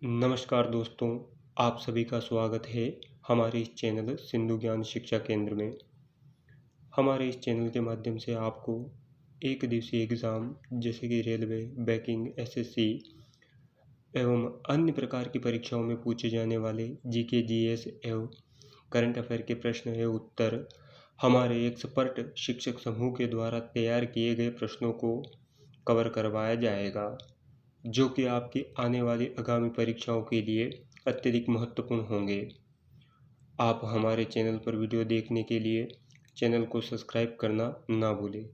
नमस्कार दोस्तों, आप सभी का स्वागत है हमारे इस चैनल सिंधु ज्ञान शिक्षा केंद्र में। हमारे इस चैनल के माध्यम से आपको एक दिवसीय एग्ज़ाम जैसे कि रेलवे, बैंकिंग, एसएससी एवं अन्य प्रकार की परीक्षाओं में पूछे जाने वाले जीके, जीएस एवं करंट अफेयर के प्रश्न एवं उत्तर हमारे एक्सपर्ट शिक्षक समूह के द्वारा तैयार किए गए प्रश्नों को कवर करवाया जाएगा, जो कि आपकी आने वाली आगामी परीक्षाओं के लिए अत्यधिक महत्वपूर्ण होंगे। आप हमारे चैनल पर वीडियो देखने के लिए चैनल को सब्सक्राइब करना ना भूलें।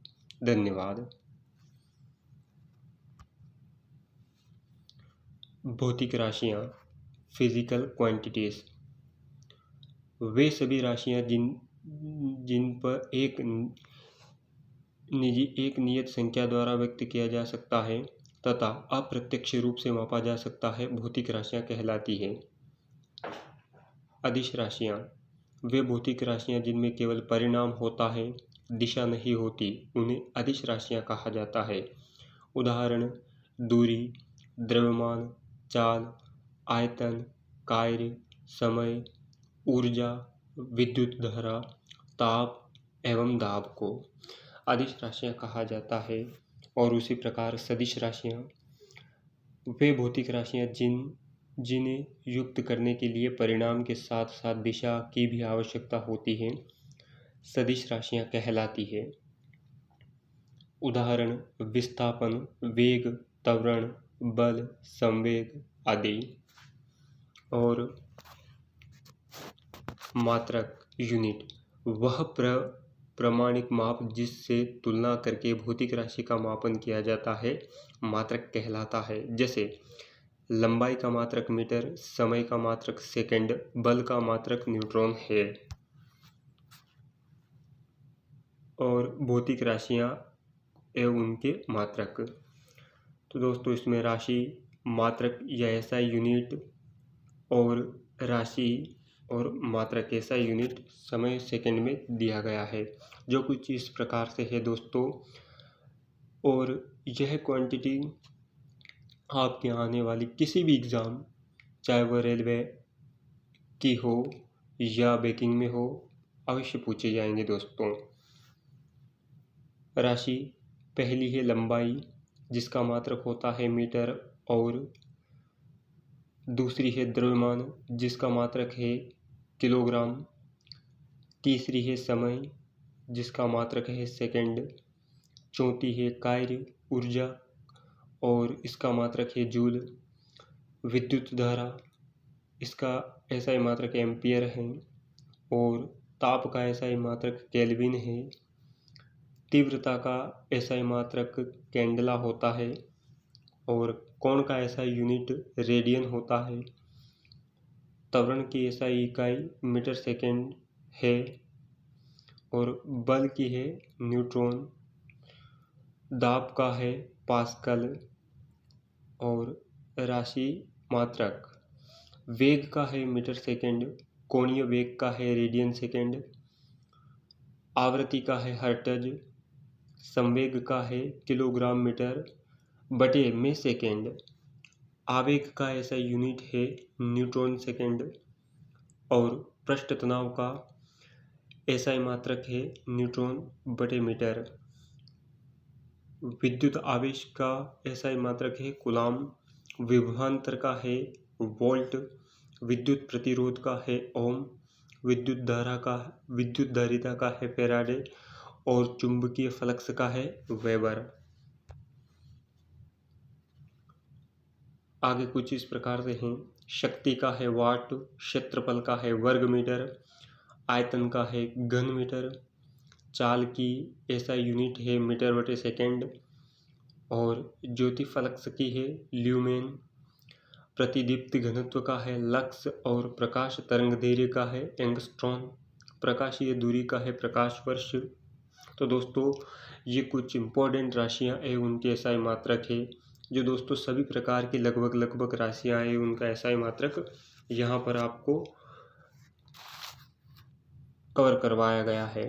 धन्यवाद। भौतिक राशियाँ, फिजिकल क्वांटिटीज, वे सभी राशियाँ जिन पर एक नियत संख्या द्वारा व्यक्त किया जा सकता है तथा अप्रत्यक्ष रूप से मापा जा सकता है, भौतिक राशियाँ कहलाती हैं। अदिश राशियाँ, वे भौतिक राशियाँ जिनमें केवल परिणाम होता है, दिशा नहीं होती, उन्हें अदिश राशियाँ कहा जाता है। उदाहरण: दूरी, द्रव्यमान, चाल, आयतन, कार्य, समय, ऊर्जा, विद्युत धारा, ताप एवं दाब को अदिश राशियाँ कहा जाता है। और उसी प्रकार सदिश राशियाँ, वे भौतिक राशियाँ जिन्हें युक्त करने के लिए परिणाम के साथ साथ दिशा की भी आवश्यकता होती है, सदिश राशियाँ कहलाती है। उदाहरण: विस्थापन, वेग, त्वरण, बल, संवेग आदि। और मात्रक, यूनिट, वह प्रमाणिक माप जिससे तुलना करके भौतिक राशि का मापन किया जाता है, मात्रक कहलाता है। जैसे लंबाई का मात्रक मीटर, समय का मात्रक सेकंड, बल का मात्रक न्यूट्रॉन है। और भौतिक राशियाँ एवं उनके मात्रक, तो दोस्तों इसमें राशि, मात्रक या एसआई यूनिट और राशि और मात्रक एसआई यूनिट समय सेकंड में दिया गया है, जो कुछ इस प्रकार से है दोस्तों। और यह क्वांटिटी आपके आने वाली किसी भी एग्ज़ाम, चाहे वह रेलवे की हो या बैंकिंग में हो, अवश्य पूछे जाएंगे दोस्तों। राशि, पहली है लंबाई, जिसका मात्रक होता है मीटर, और दूसरी है द्रव्यमान, जिसका मात्रक है किलोग्राम, तीसरी है समय, जिसका मात्रक है सेकंड, चौथी है कार्य, ऊर्जा, और इसका मात्रक है जूल, विद्युत धारा, इसका एसआई मात्रक एम्पियर है, और ताप का एसआई मात्रक केल्विन है, तीव्रता का एसआई मात्रक कैंडला होता है, और कोण का एसआई यूनिट रेडियन होता है, त्वरण की एसआई इकाई मीटर सेकेंड है, और बल की है न्यूट्रॉन, दाब का है पास्कल, और राशि मात्रक वेग का है मीटर सेकेंड, कोणीय वेग का है रेडियन सेकेंड, आवृत्ति का है हर्ट्ज, संवेग का है किलोग्राम मीटर बटे में सेकेंड, आवेग का ऐसा यूनिट है न्यूट्रॉन सेकेंड, और पृष्ठ तनाव का ऐसा मात्रक है न्यूट्रॉन बटे मीटर, विद्युत आवेश का ऐसा मात्रक है कूलाम, विभवांतर का है वोल्ट, विद्युत प्रतिरोध का है ओम, विद्युत धारिता का है फैराडे, और चुंबकीय फ्लक्स का है वेबर। आगे कुछ इस प्रकार से हैं। शक्ति का है वाट, क्षेत्रफल का है वर्ग मीटर, आयतन का है घन मीटर, चाल की ऐसा यूनिट है मीटर बटे सेकेंड, और ज्योति फ्लक्स की है ल्यूमेन, प्रतिदीप्ति घनत्व का है लक्स, और प्रकाश तरंग दैर्घ्य का है एंगस्ट्रॉन, प्रकाशीय दूरी का है प्रकाश वर्ष। तो दोस्तों ये कुछ इम्पोर्टेंट राशियाँ एवं उनके एसआई मात्रक है, जो दोस्तों सभी प्रकार की लगभग राशियाँ हैं, उनका एसआई मात्रक यहाँ पर आपको कवर करवाया गया है।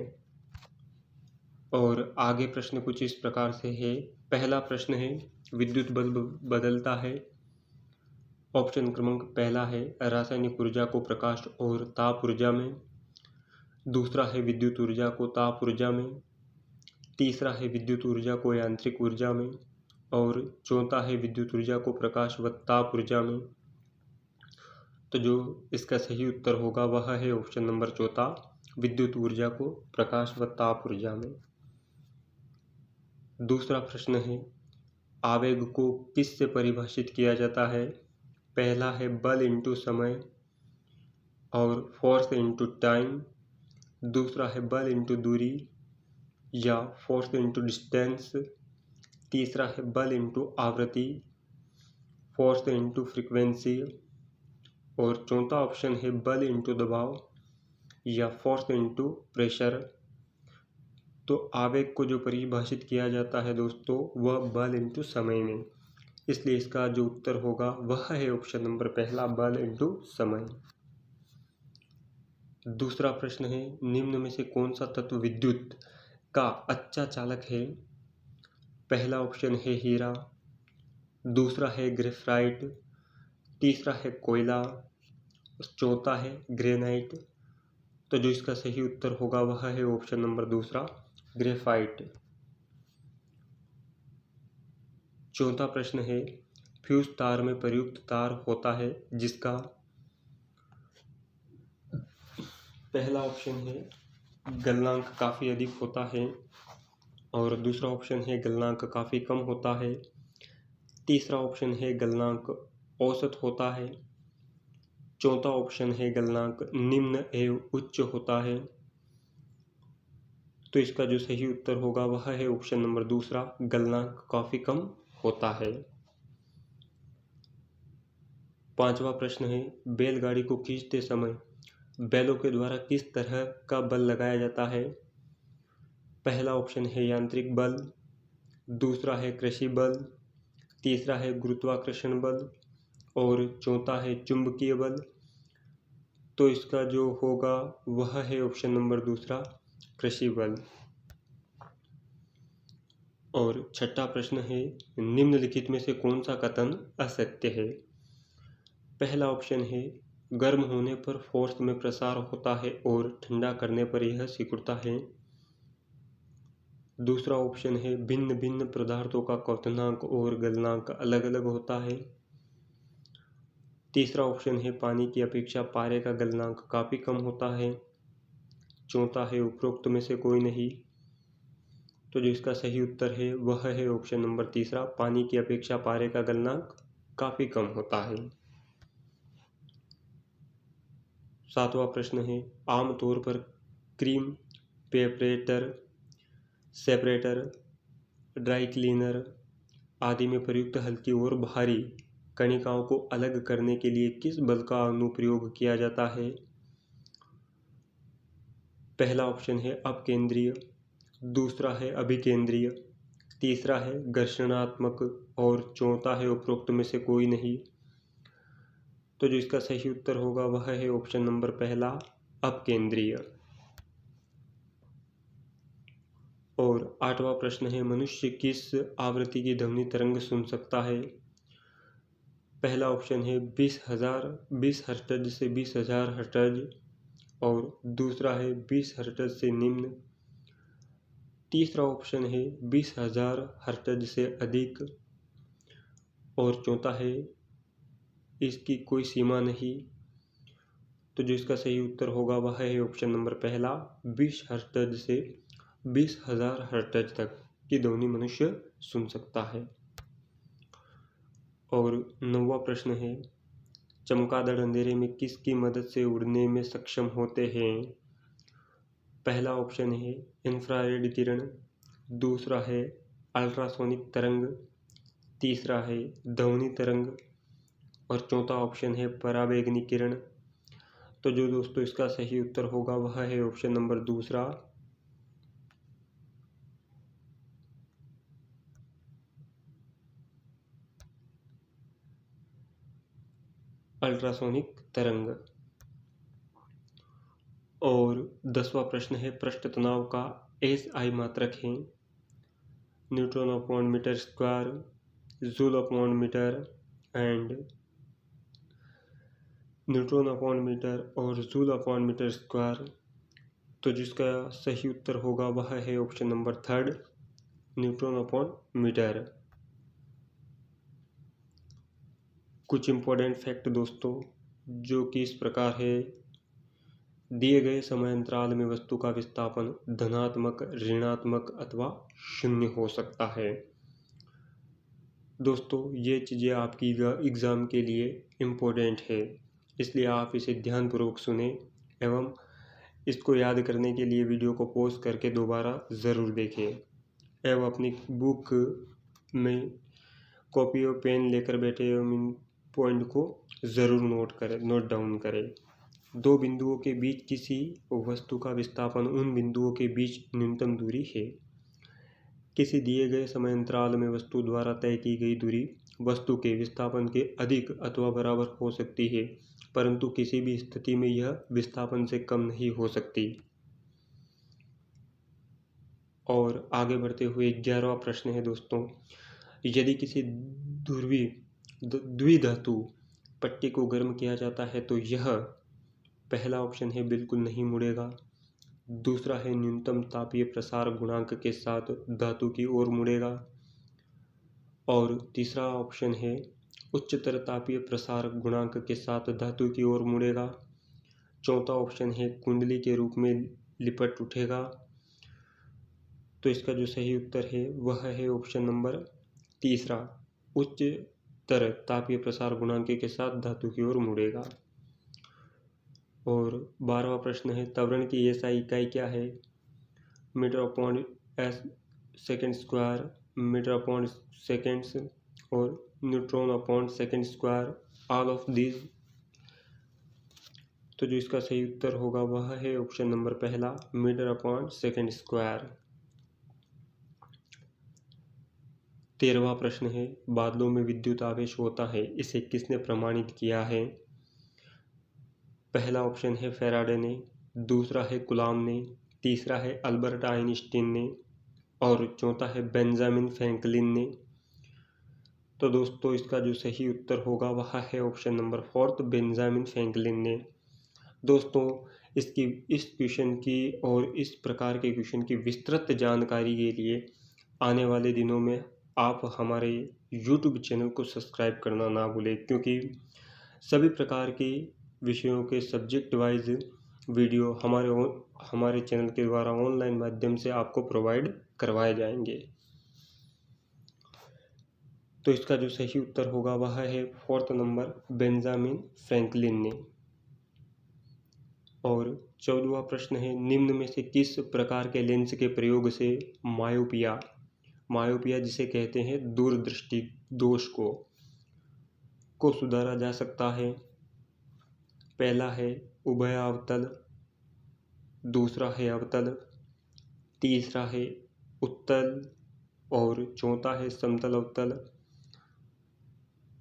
और आगे प्रश्न कुछ इस प्रकार से है। पहला प्रश्न है, विद्युत बल्ब बदलता है ऑप्शन क्रमांक पहला है रासायनिक ऊर्जा को प्रकाश और ताप ऊर्जा में, दूसरा है विद्युत ऊर्जा को ताप ऊर्जा में, तीसरा है विद्युत ऊर्जा को यांत्रिक ऊर्जा में और चौथा है विद्युत ऊर्जा को प्रकाश व ताप ऊर्जा में। तो जो इसका सही उत्तर होगा वह है ऑप्शन नंबर चौथा, विद्युत ऊर्जा को प्रकाश व ताप ऊर्जा में। दूसरा प्रश्न है आवेग को किस से परिभाषित किया जाता है? पहला है बल इंटू समय और फोर्स इंटू टाइम, दूसरा है बल इंटू दूरी या फोर्स इंटू डिस्टेंस, तीसरा है बल इंटू आवृत्ति, फोर्स इंटू फ्रीक्वेंसी और चौथा ऑप्शन है बल इंटू दबाव या फोर्स इंटू प्रेशर। तो आवेग को जो परिभाषित किया जाता है दोस्तों वह बल इंटू समय में, इसलिए इसका जो उत्तर होगा वह है ऑप्शन नंबर पहला, बल इंटू समय। दूसरा प्रश्न है निम्न में से कौन सा तत्व विद्युत का अच्छा चालक है? पहला ऑप्शन है हीरा, दूसरा है ग्रेफाइट, तीसरा है कोयला और चौथा है ग्रेनाइट। तो जो इसका सही उत्तर होगा वह है ऑप्शन नंबर दूसरा, ग्रेफाइट। चौथा प्रश्न है फ्यूज तार में प्रयुक्त तार होता है जिसका पहला ऑप्शन है गलनांक काफ़ी अधिक होता है और दूसरा ऑप्शन है गलनांक काफ़ी कम होता है, तीसरा ऑप्शन है गलनांक औसत होता है, चौथा ऑप्शन है गलनांक निम्न एवं उच्च होता है। तो इसका जो सही उत्तर होगा वह है ऑप्शन नंबर दूसरा, गलनांक काफ़ी कम होता है। पांचवा प्रश्न है बैलगाड़ी को खींचते समय बैलों के द्वारा किस तरह का बल लगाया जाता है? पहला ऑप्शन है यांत्रिक बल, दूसरा है कृषि बल, तीसरा है गुरुत्वाकर्षण बल और चौथा है चुंबकीय बल। तो इसका जो होगा वह है ऑप्शन नंबर दूसरा, कृषि बल। और छठा प्रश्न है निम्नलिखित में से कौन सा कथन असत्य है? पहला ऑप्शन है गर्म होने पर फोर्स में प्रसार होता है और ठंडा करने पर यह सिकुड़ता है, दूसरा ऑप्शन है भिन्न भिन्न पदार्थों का क्वथनांक और गलनांक अलग अलग होता है, तीसरा ऑप्शन है पानी की अपेक्षा पारे का गलनांक काफ़ी कम होता है, चौथा है उपरोक्त में से कोई नहीं। तो जो इसका सही उत्तर है वह है ऑप्शन नंबर तीसरा, पानी की अपेक्षा पारे का गलनांक काफ़ी कम होता है। सातवां प्रश्न है आमतौर पर क्रीम सेपरेटर, ड्राई क्लीनर आदि में प्रयुक्त हल्की और भारी कणिकाओं को अलग करने के लिए किस बल का अनुप्रयोग किया जाता है? पहला ऑप्शन है अपकेंद्रीय, दूसरा है अभिकेंद्रीय, तीसरा है घर्षणात्मक और चौथा है उपरोक्त में से कोई नहीं। तो जो इसका सही उत्तर होगा वह है ऑप्शन नंबर पहला, अपकेंद्रीय। और आठवां प्रश्न है मनुष्य किस आवृत्ति की ध्वनि तरंग सुन सकता है? पहला ऑप्शन है 20 हर्ट्ज से 20,000 हर्ट्ज और दूसरा है 20 हर्ट्ज से निम्न, तीसरा ऑप्शन है 20,000 हर्ट्ज से अधिक और चौथा है इसकी कोई सीमा नहीं। तो जो इसका सही उत्तर होगा वह है ऑप्शन नंबर पहला, 20 हर्ट्ज से 20,000 हर्ट्ज तक की ध्वनि मनुष्य सुन सकता है। और नौवां प्रश्न है चमगादड़ अंधेरे में किसकी मदद से उड़ने में सक्षम होते हैं? पहला ऑप्शन है इंफ्रारेड किरण, दूसरा है अल्ट्रासोनिक तरंग, तीसरा है ध्वनि तरंग और चौथा ऑप्शन है पराबैंगनी किरण। तो जो दोस्तों इसका सही उत्तर होगा वह है ऑप्शन नंबर दूसरा, अल्ट्रासोनिक तरंग। और 10वां प्रश्न है पृष्ठ तनाव का SI मात्रक है newton upon metre square, joule upon metre and newton upon metre और जूल अपॉन मीटर स्क्वायर। तो जिसका सही उत्तर होगा वह है option number 3, newton upon metre. कुछ इम्पोर्टेंट फैक्ट दोस्तों जो कि इस प्रकार है। दिए गए समय अंतराल में वस्तु का विस्थापन धनात्मक, ऋणात्मक अथवा शून्य हो सकता है। दोस्तों ये चीज़ें आपकी एग्ज़ाम के लिए इम्पोर्टेंट है, इसलिए आप इसे ध्यानपूर्वक सुने एवं इसको याद करने के लिए वीडियो को पॉज करके दोबारा ज़रूर देखें एवं अपनी बुक में कॉपी और पेन लेकर बैठे एवं इन पॉइंट को ज़रूर नोट डाउन करें। दो बिंदुओं के बीच किसी वस्तु का विस्थापन उन बिंदुओं के बीच न्यूनतम दूरी है। किसी दिए गए समय अंतराल में वस्तु द्वारा तय की गई दूरी वस्तु के विस्थापन के अधिक अथवा बराबर हो सकती है, परंतु किसी भी स्थिति में यह विस्थापन से कम नहीं हो सकती। और आगे बढ़ते हुए 11वां प्रश्न है दोस्तों, यदि किसी द्विधातु पट्टी को गर्म किया जाता है तो यह, पहला ऑप्शन है बिल्कुल नहीं मुड़ेगा, दूसरा है न्यूनतम तापीय प्रसार गुणांक के साथ धातु की ओर मुड़ेगा, और तीसरा ऑप्शन है उच्चतर तापीय प्रसार गुणांक के साथ धातु की ओर मुड़ेगा, चौथा ऑप्शन है कुंडली के रूप में लिपट उठेगा। तो इसका जो सही उत्तर है वह है ऑप्शन नंबर तीसरा, उच्चतर तापीय प्रसार गुणांक के साथ धातु की ओर मुड़ेगा। और 12वां प्रश्न है, त्वरण की एसआई इकाई क्या है? Metre upon second square, metre upon seconds और neutron upon second square, all of this. तो जो इसका सही उत्तर होगा वह है ऑप्शन नंबर पहला, मीटर अपॉन सेकेंड स्क्वायर। 13वां प्रश्न है, बादलों में विद्युत आवेश होता है, इसे किसने प्रमाणित किया है? पहला ऑप्शन है फैराडे ने, दूसरा है कूलॉम ने, तीसरा है अल्बर्ट आइंस्टीन ने और चौथा है बेंजामिन फ्रैंकलिन ने। तो दोस्तों इसका जो सही उत्तर होगा वह है ऑप्शन नंबर 4, बेंजामिन फ्रैंकलिन ने। दोस्तों इस क्वेश्चन की और इस प्रकार के क्वेश्चन की विस्तृत जानकारी के लिए आने वाले दिनों में आप हमारे YouTube चैनल को सब्सक्राइब करना ना भूलें, क्योंकि सभी प्रकार के विषयों के सब्जेक्ट वाइज वीडियो हमारे चैनल के द्वारा ऑनलाइन माध्यम से आपको प्रोवाइड करवाए जाएंगे। तो इसका जो सही उत्तर होगा वह है 4th नंबर, बेंजामिन फ्रैंकलिन ने। और 14वां प्रश्न है, निम्न में से किस प्रकार के लेंस के प्रयोग से मायोपिया जिसे कहते हैं दूरदृष्टि दोष को सुधारा जा सकता है? पहला है उभय अवतल, दूसरा है अवतल, तीसरा है उत्तल और चौथा है समतल अवतल।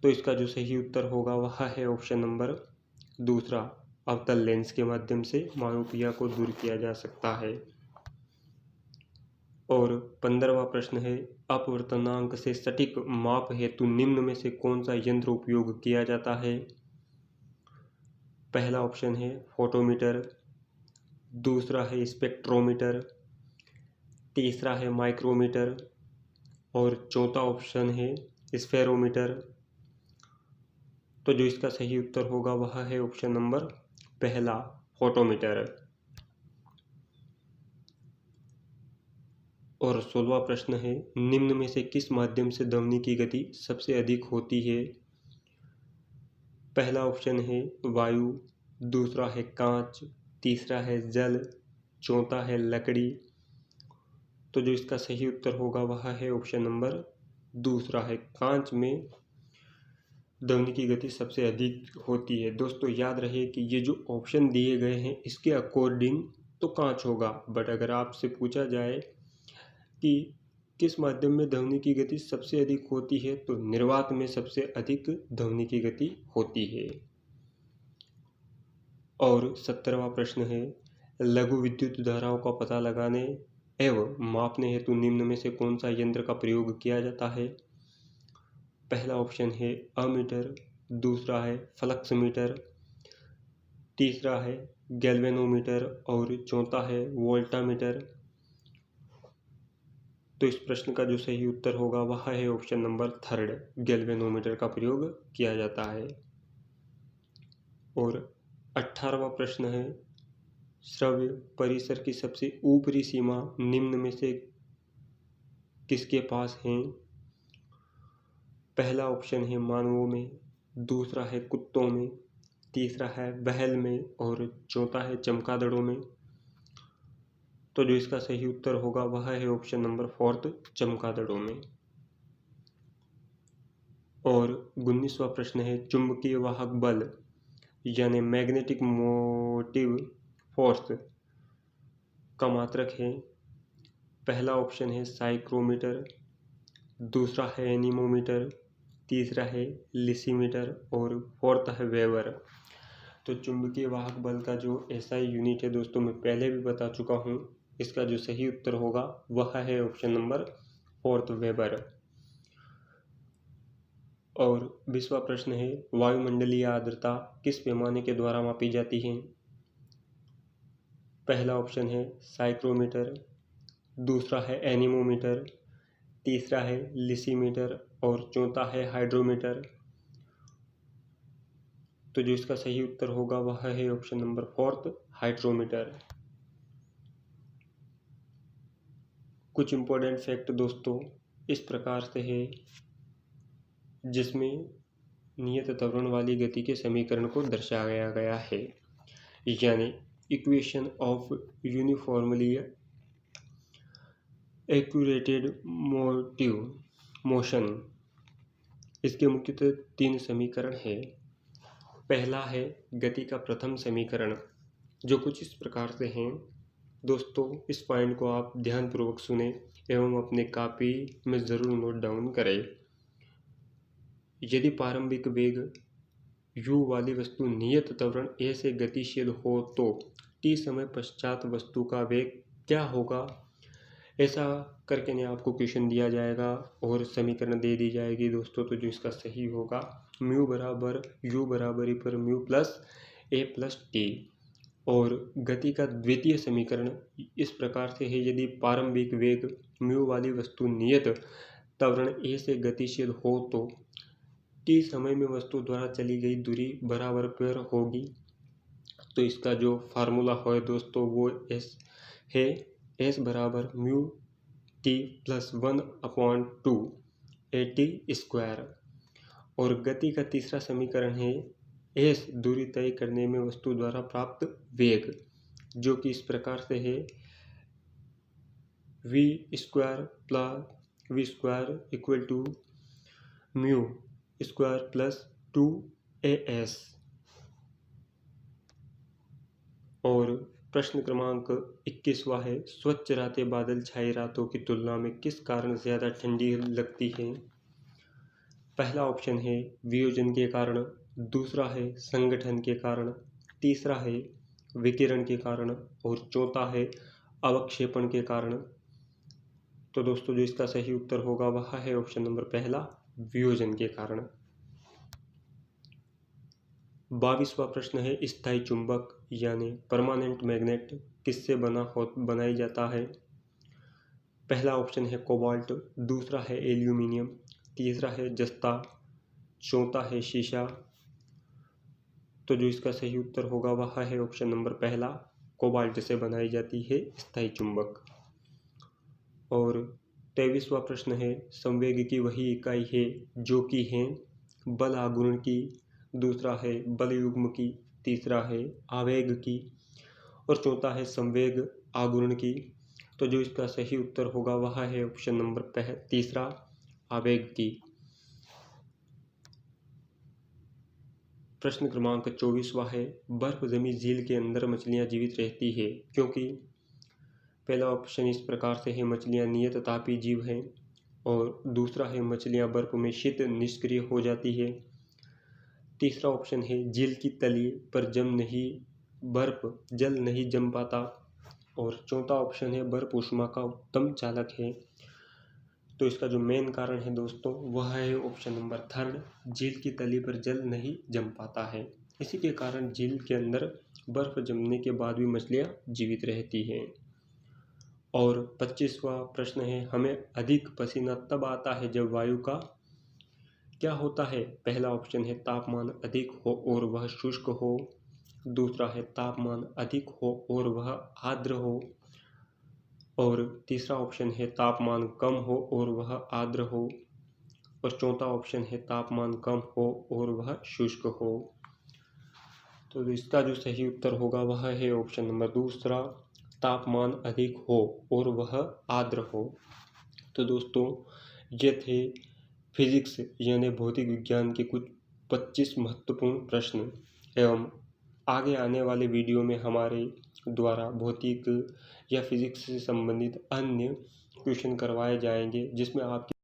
तो इसका जो सही उत्तर होगा वह है ऑप्शन नंबर दूसरा, अवतल लेंस के माध्यम से मायोपिया को दूर किया जा सकता है। और 15वां प्रश्न है, अपवर्तनांक से सटीक माप हेतु निम्न में से कौन सा यंत्र उपयोग किया जाता है? पहला ऑप्शन है फोटोमीटर, दूसरा है स्पेक्ट्रोमीटर, तीसरा है माइक्रोमीटर और चौथा ऑप्शन है स्फेरोमीटर। तो जो इसका सही उत्तर होगा वह है ऑप्शन नंबर पहला, फोटोमीटर। और 16वां प्रश्न है, निम्न में से किस माध्यम से ध्वनि की गति सबसे अधिक होती है? पहला ऑप्शन है वायु, दूसरा है कांच, तीसरा है जल, चौथा है लकड़ी। तो जो इसका सही उत्तर होगा वह है ऑप्शन नंबर दूसरा है, कांच में ध्वनि की गति सबसे अधिक होती है। दोस्तों याद रहे कि ये जो ऑप्शन दिए गए हैं इसके अकॉर्डिंग तो कांच होगा, बट अगर आपसे पूछा जाए कि किस माध्यम में ध्वनि की गति सबसे अधिक होती है तो निर्वात में सबसे अधिक ध्वनि की गति होती है। और 17वां प्रश्न है, लघु विद्युत धाराओं का पता लगाने एवं मापने हेतु निम्न में से कौन सा यंत्र का प्रयोग किया जाता है? पहला ऑप्शन है अमीटर, दूसरा है फ्लक्स मीटर, तीसरा है गैल्वेनोमीटर और चौथा है वोल्टामीटर। तो इस प्रश्न का जो सही उत्तर होगा वह है ऑप्शन नंबर थर्ड, गैल्वेनोमीटर का प्रयोग किया जाता है। और 18वां प्रश्न है, श्रव्य परिसर की सबसे ऊपरी सीमा निम्न में से किसके पास है? पहला ऑप्शन है मानवों में, दूसरा है कुत्तों में, तीसरा है बैल में और चौथा है चमगादड़ों में। तो जो इसका सही उत्तर होगा वह है ऑप्शन नंबर फोर्थ, चमगादड़ों में। और 19वां प्रश्न है, चुंबकीय वाहक बल यानी मैग्नेटिक मोटिव फोर्स का मात्रक है। पहला ऑप्शन है साइक्रोमीटर, दूसरा है एनीमोमीटर, तीसरा है लिसीमीटर और फोर्थ है वेबर। तो चुंबकीय वाहक बल का जो एसआई यूनिट है दोस्तों, मैं पहले भी बता चुका हूँ। इसका जो सही उत्तर होगा वह है ऑप्शन नंबर फोर्थ, वेबर। और 20वां प्रश्न है, वायुमंडलीय आर्द्रता किस पैमाने के द्वारा मापी जाती है? पहला ऑप्शन है साइक्रोमीटर, दूसरा है एनीमोमीटर, तीसरा है लिसीमीटर और चौथा है हाइड्रोमीटर। तो जो इसका सही उत्तर होगा वह है ऑप्शन नंबर फोर्थ, हाइड्रोमीटर। कुछ इंपॉर्टेंट फैक्ट दोस्तों इस प्रकार से है, जिसमें नियत त्वरण वाली गति के समीकरण को दर्शाया गया है, यानी इक्वेशन ऑफ यूनिफॉर्मली एक्यूरेटेड मोशन। इसके मुख्यतः 3 समीकरण है। पहला है गति का प्रथम समीकरण, जो कुछ इस प्रकार से हैं। दोस्तों इस पॉइंट को आप ध्यानपूर्वक सुने एवं अपने कॉपी में ज़रूर नोट डाउन करें। यदि प्रारंभिक वेग u वाली वस्तु नियत त्वरण a से गतिशील हो तो t समय पश्चात वस्तु का वेग क्या होगा? ऐसा करके ने आपको क्वेश्चन दिया जाएगा और समीकरण दे दी जाएगी दोस्तों। तो जो इसका सही होगा म्यू बराबर u बराबरी पर mu plus a plus T. और गति का द्वितीय समीकरण इस प्रकार से है, यदि प्रारंभिक वेग म्यू वाली वस्तु नियत त्वरण a से गतिशील हो तो t समय में वस्तु द्वारा चली गई दूरी बराबर पर होगी। तो इसका जो फार्मूला है दोस्तों वो s है, s बराबर म्यू t प्लस 1/2 AT²। और गति का तीसरा समीकरण है s दूरी तय करने में वस्तु द्वारा प्राप्त वेग, जो कि इस प्रकार से है v² plus v² equal to mu square plus 2as। और प्रश्न क्रमांक 21वां है, स्वच्छ रातें बादल छाई रातों की तुलना में किस कारण ज़्यादा ठंडी लगती हैं? पहला ऑप्शन है वियोजन के कारण, दूसरा है संगठन के कारण, तीसरा है विकिरण के कारण और चौथा है अवक्षेपण के कारण। तो दोस्तों जो इसका सही उत्तर होगा वह है ऑप्शन नंबर पहला, वियोजन के कारण। 22वां प्रश्न है, स्थायी चुंबक यानी परमानेंट मैग्नेट किससे बनाई जाता है? पहला ऑप्शन है कोबाल्ट, दूसरा है एल्यूमिनियम, तीसरा है जस्ता, चौथा है शीशा। तो जो इसका सही उत्तर होगा वह है ऑप्शन नंबर पहला, कोबाल्ट से बनाई जाती है स्थायी चुंबक। और 23वां प्रश्न है, संवेग की वही इकाई है जो कि है बल आघूर्ण की, दूसरा है बल युग्म की, तीसरा है आवेग की और चौथा है संवेग आघूर्ण की। तो जो इसका सही उत्तर होगा वह है ऑप्शन नंबर तीसरा, आवेग की। प्रश्न क्रमांक 24वां है, बर्फ जमी झील के अंदर मछलियां जीवित रहती है क्योंकि? पहला ऑप्शन इस प्रकार से है, मछलियां नियत तापी जीव हैं। और दूसरा है मछलियां बर्फ में शीत निष्क्रिय हो जाती है। तीसरा ऑप्शन है झील की तली पर बर्फ जल नहीं जम पाता। और चौथा ऑप्शन है बर्फ ऊष्मा का उत्तम चालक है। तो इसका जो मेन कारण है दोस्तों वह है ऑप्शन नंबर थर्ड, झील की तली पर जल नहीं जम पाता है। इसी के कारण झील के अंदर बर्फ जमने के बाद भी मछलियाँ जीवित रहती हैं। और 25वां प्रश्न है, हमें अधिक पसीना तब आता है जब वायु का क्या होता है। पहला ऑप्शन है तापमान अधिक हो और वह शुष्क हो। दूसरा है तापमान अधिक हो और वह आर्द्र हो। और तीसरा ऑप्शन है तापमान कम हो और वह आर्द्र हो। और चौथा ऑप्शन है तापमान कम हो और वह शुष्क हो। तो इसका जो सही उत्तर होगा वह है ऑप्शन नंबर दूसरा, तापमान अधिक हो और वह आर्द्र हो। तो दोस्तों ये थे फिजिक्स यानी भौतिक विज्ञान के कुछ 25 महत्वपूर्ण प्रश्न एवं आगे आने वाले वीडियो में हमारे द्वारा भौतिक या फिजिक्स से संबंधित अन्य क्वेश्चन करवाए जाएंगे जिसमें आपकी